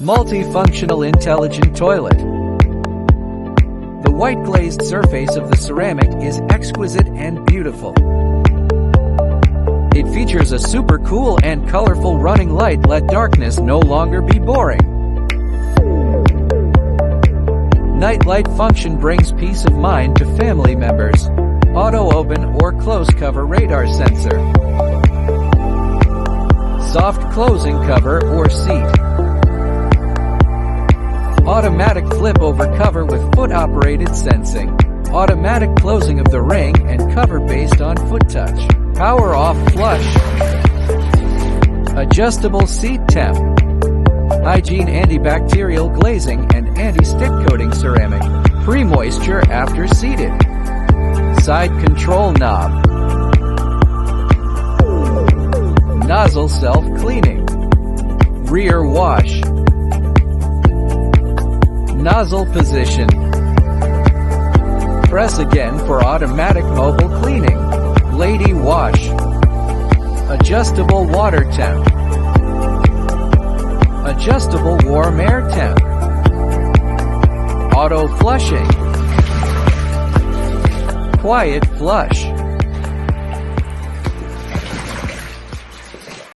Multifunctional intelligent toilet. The white glazed surface of the ceramic is exquisite and beautiful. It features a super cool and colorful running light. Let darkness no longer be boring. Night light function brings peace of mind to family members. Auto open or close cover radar sensor. Soft closing cover or seat. Automatic flip over cover with foot operated sensing. Automatic closing of the ring and cover based on foot touch. Power off flush. Adjustable seat temp. Hygiene antibacterial glazing and anti-stick coating ceramic. Pre-moisture after seated. Side control knob. Nozzle self-cleaning. Rear wash. Nozzle position. Press again for automatic mobile cleaning. Lady wash. Adjustable water temp. Adjustable warm air temp. Auto flushing. Quiet flush.